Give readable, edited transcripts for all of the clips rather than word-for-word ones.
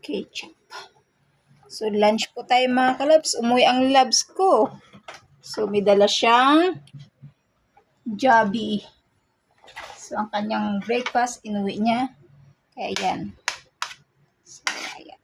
ketchup. So, lunch po tayo mga kalabs. Umuwi ang labs ko. So, may dala siyang Jollibee. So, ang kanyang breakfast, inuwi niya. Kaya yan. So, ayan.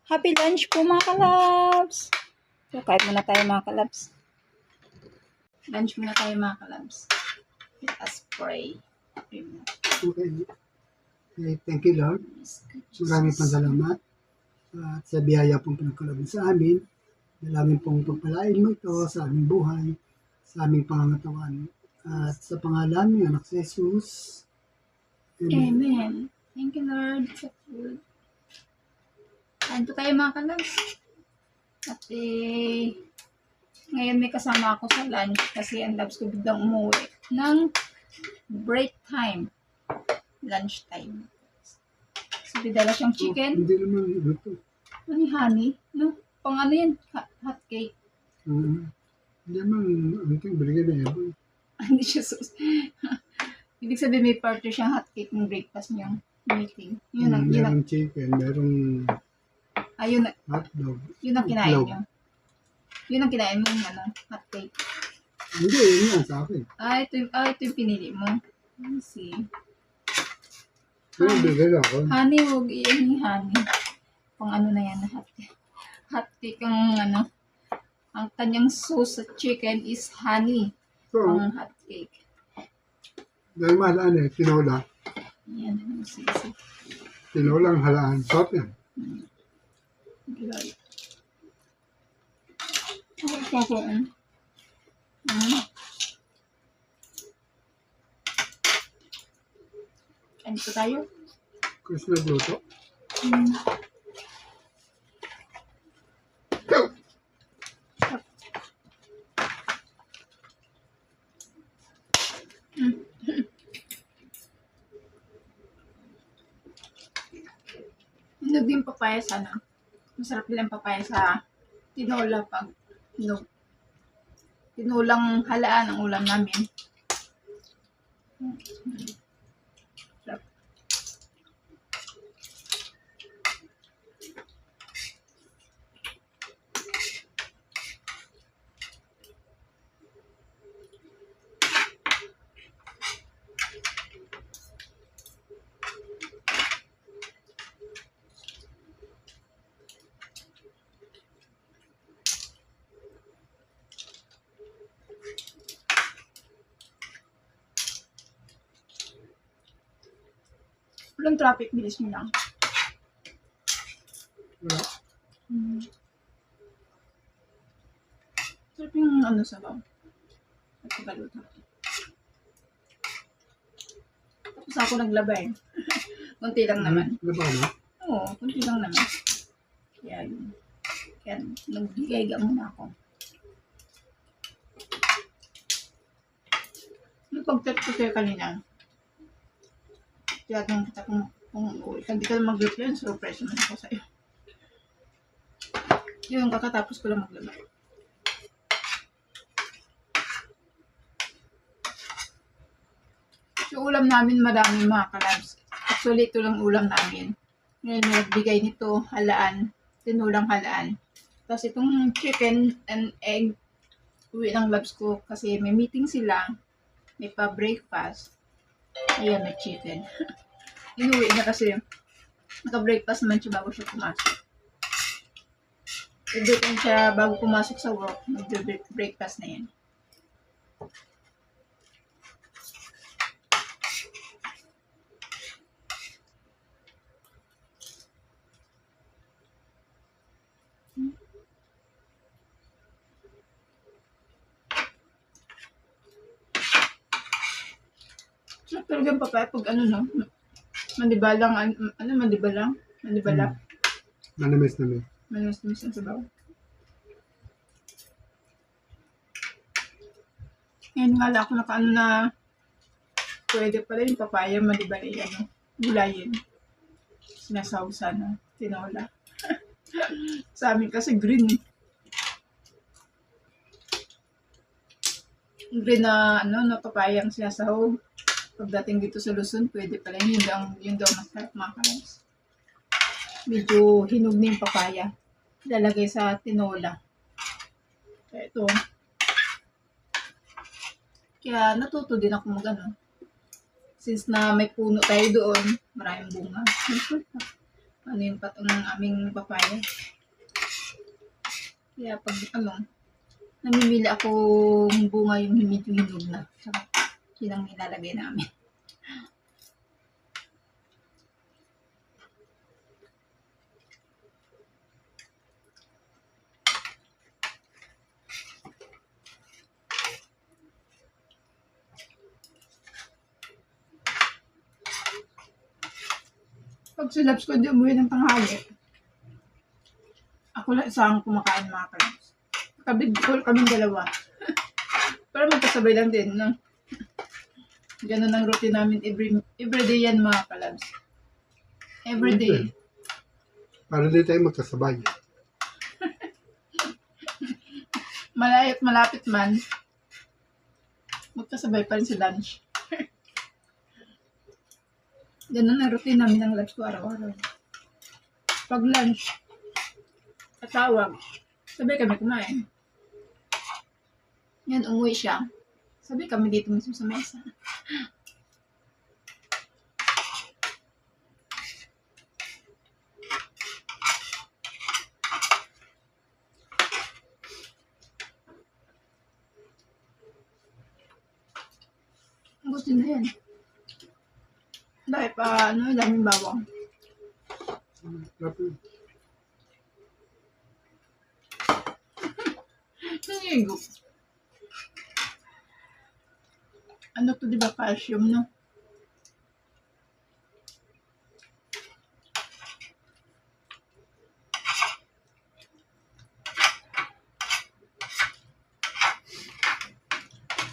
Happy lunch po mga kalabs. So, kahit muna tayo mga kalabs. Lunch muna tayo mga kalabs. Let us pray. Okay. Thank you, Lord. Maraming salamat at sa biyaya pong pinagkaloob sa amin. Dalangin pong pagpalain mo ito sa aming buhay, sa aming pangangatawan. At sa pangalan ng anak si Jesus. Amen. Amen. Thank you, Lord, sa food. Kain po tayo mga kalabs. At ngayon may kasama ako sa lunch kasi ang labs ko biglang umuwi ng break time. Lunch time. So, bidala siyang chicken. Hindi naman ito. Ano yung honey? No? Pang ano yan? Hot cake. Hindi naman ang ting balikan na yan. Hindi siya sus. Ibig sabihin may partner siyang hot cake ng breakfast niyong meeting. Yun ang, Merong chicken, merong ayun, hotdog. yun ang kinain itlog. niyo. Yun ang kinain mo yung hot cake. Hindi, yun yan sa akin. Ito yung pinili mo. Let me see. Pero bigay ako. Honey, huwag iyan yung honey. Pang ano na yan, hot cake ang ang kanyang sauce sa chicken is honey. So, Ang hot cake. dahil mahalaan eh, tinola. Yan, sige. Tinola ang halaan. Sarap yan. Okay. Ano po tayo? Kasi nagluto. Hinog yung papaya sana. Masarap din ang papaya sa tinola pag hinog. Tinulang halaan ang ulam namin. Sarap. Walang traffic, bilis nyo lang. Wala. Sarap yung sabaw. At kabaluto. Tapos ako naglaba eh. Kunti lang naman. Laba na? Oo, kunti lang naman. Kaya yun. Kaya nagbigay muna ako. Yung pag-chat ko sa'yo kanina, tiyatang kita kung hindi ka mag-reply, surprise naman ako sa'yo. Yun, kakatapos ko lang maglaba. So, ulam namin madami mga kalabs. Actually, ito lang ulam namin. Ngayon, nagbigay nito, halaan, tinulang halaan. Tapos itong chicken and egg, uwi ng labs ko kasi may meeting sila, may pa-breakfast. Ayan, may chicken. Inuwi niya kasi naka-breakfast naman siya bago siya pumasok. Every time siya bago pumasok sa work, mag-breakfast na yan. So, talagang papaya pag mandibalang, mandibala. Manamis namin. Manis-manis ang sabaw. Ngayon nga lang ako na pwede pala yung papaya mandibala gulayin. Sinasawsa na tinola. Sa amin kasi green eh. Green na papaya ang sinasahog. Pagdating dito sa Luzon, pwede pala yun daw masarap mga kalabs. medyo hinog na yung papaya. Ilalagay sa tinola. Kaya ito. Kaya natuto din ako mag-ano. Since na may puno tayo doon, maraming bunga. Ano yung patong ng aming papaya. Kaya pag namimili akong bunga yung medyo hinog na. Tsaka yun ang nilalagay namin. Pag si Labs ko di umuwi ng tanghali, ako lang isang kumakain mga kalabs. Kaming dalawa. Pero magkasabay lang din, no? Ganun ang routine namin everyday yan mga kalabs. Everyday. Para di tayo magkasabay. Malapit man, magkasabay pa rin sa lunch. Ganun ang routine namin ng labs ko araw-araw. Pag lunch, katawag, sabay kami kumain. Yan, umuwi siya. Sabay kami dito mismo sa mesa. Gusto na yan. Dahil pa, daming bawang. Nangigo. Ano to, di ba? Calcium, no?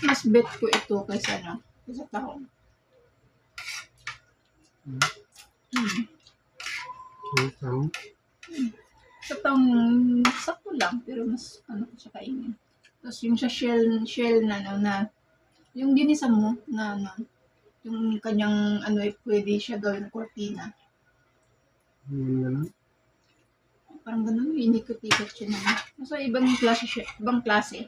Mas bet ko ito kaysa tahong. Sa tahong, sakto lang, pero mas, ko siya kainin. Tapos yung sa shell na, yung ginisa mo, yung kanyang, pwede siya gawin cortina. Parang ganun, inikot-ikot siya naman. So, ibang klase.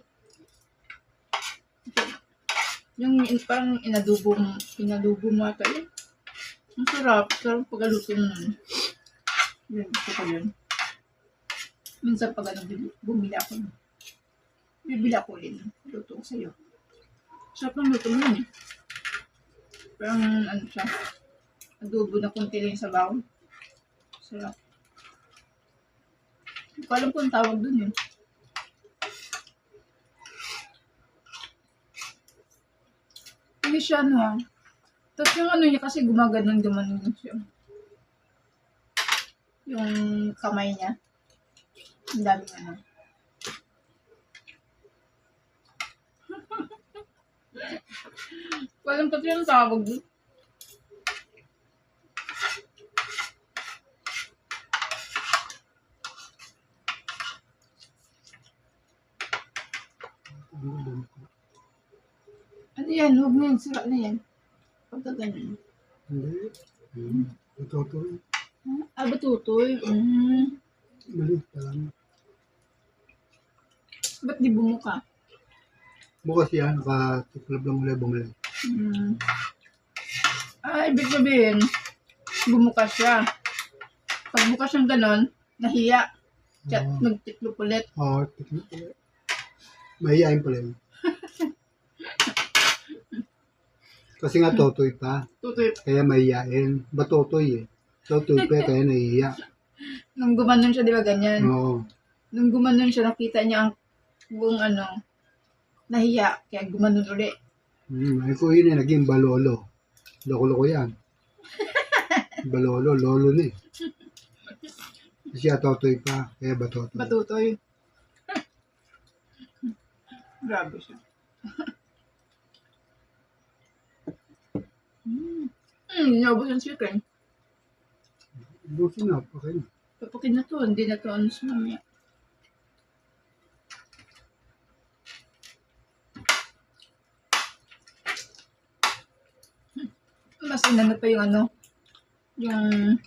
Yung parang inadubo mo ata yun. Ang sarap pag-aluto nun. Yun, gusto ko yun. Minsan pag bumili ako. Bibili ako ulit. Luto ko sa'yo. Sarap ng luto mo yun eh. Parang siya. Adobo na kunti lang sa baon. Sarap. Hindi ko alam kung tawag dun yun. Hindi siya Tapos yung niya kasi gumaganon siya. Yung kamay niya. Ang daming Walang pati yung tawag doon. Ano yan? Huwag na yan. Sira na yan. Pagka ganun. Hindi. Batutoy. Batutoy. Maliit pa lang. Ba't di bumuka? Bukas yan, nakatiklab lang ulit bumalik. Ibig sabihin, bumuka siya. Pag bukas siyang ganon, nahiya. Nagtiklop ulit. Oo, tiklab ulit. Mahihayin pala yun. Kasi nga totoy pa. Tutoy. Kaya mahihayin. Ba totoy eh. Totoy pa kaya nahihiya. Nung gumanon siya, di ba ganyan? Oo. Nung gumanon siya, nakita niya ang buong nahiya. Kaya gumanon ulit. Ay ko yun eh, naging balolo. Loko-loko yan. Balolo, lolo na eh. Kasi totoy pa, kaya ba totoy? Batutoy. Grabe siya. Inabos yung chicken. Busin na, okay na. Papakin na to, hindi na to sa mamaya. Mas inano pa yung yung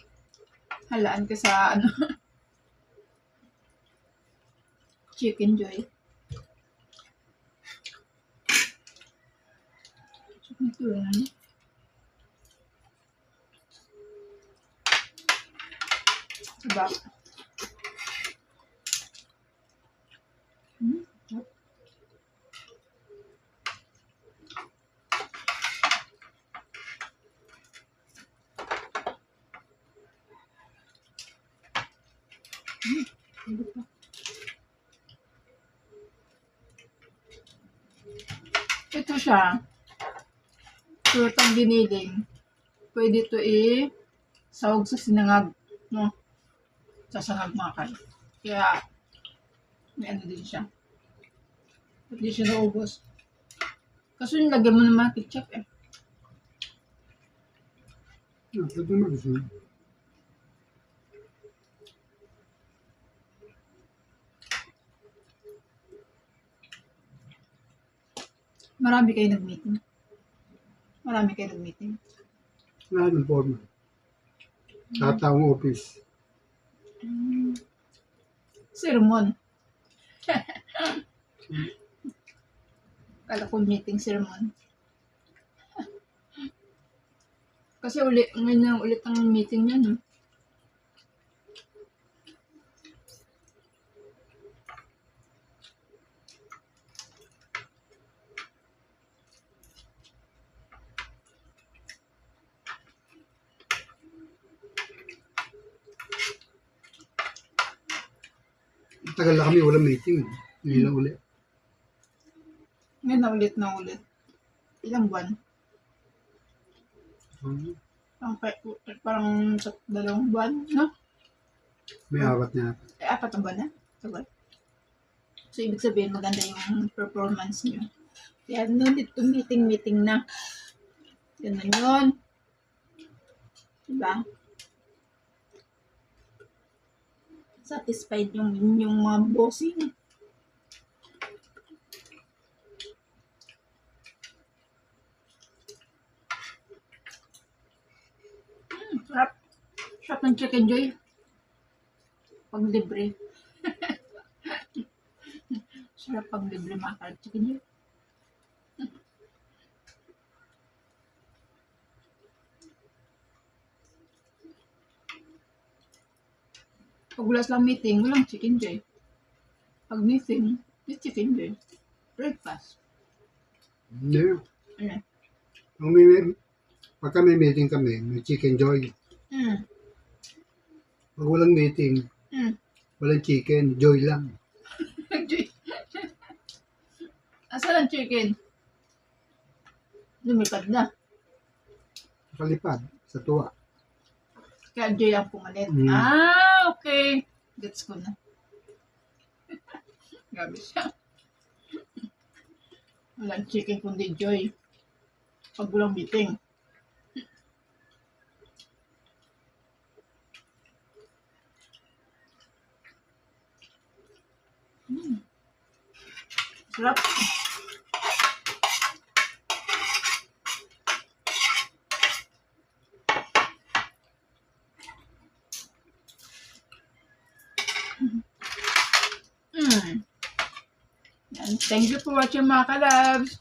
halaan ka sa ano, Chicken Joy. Ito yan. Diba? Hmm? Ano pa? Ito siya. Turtang giniling. Pwede ito sahog sa sinangag. No? Sa sangag makal. Kaya, may ano din siya. Hindi siya naubos. Kasi nilagyan mo naman ketchup eh. Pwede mo gusto. Marami kayo nag-meeting. Marami kayo nag-meeting. Wala ng forma. Tataong office. Sermon. Kala ko meeting sermon. Kasi ngayon na ulit ang meeting niya, no? Tagal na kami walang meeting. Hindi lang ulit. Ngayon na ulit. Ilang buwan? Parang sa 2 buwan, no? May awat niya. 4 na buwan na? Tagal. So, ibig sabihin, maganda yung performance niyo. Kaya, no need to meeting na. Ganun yun. Diba? Satisfied yung inyong mga bossing. Sarap. Sarap ng Chicken Joy. Pag libre. Sarap pag libre mga Chicken Joy. Pag wala silang meeting, walang Chicken Joy. Pag meeting, may Chicken Joy. Breakfast. Hindi. Ano? Pagka may meeting kami, may Chicken Joy. Pag walang meeting, walang chicken, joy lang. Joy. Asan ang chicken? Lumipad na. Kalipad, sa tuwa. Kaya Joy ang pumalit. Mm. Okay. Gets ko na. Grabe siya. Walang chicken kundi Joy. Pag walang meeting. Sarap. Yan. Thank you for watching mga kalabs.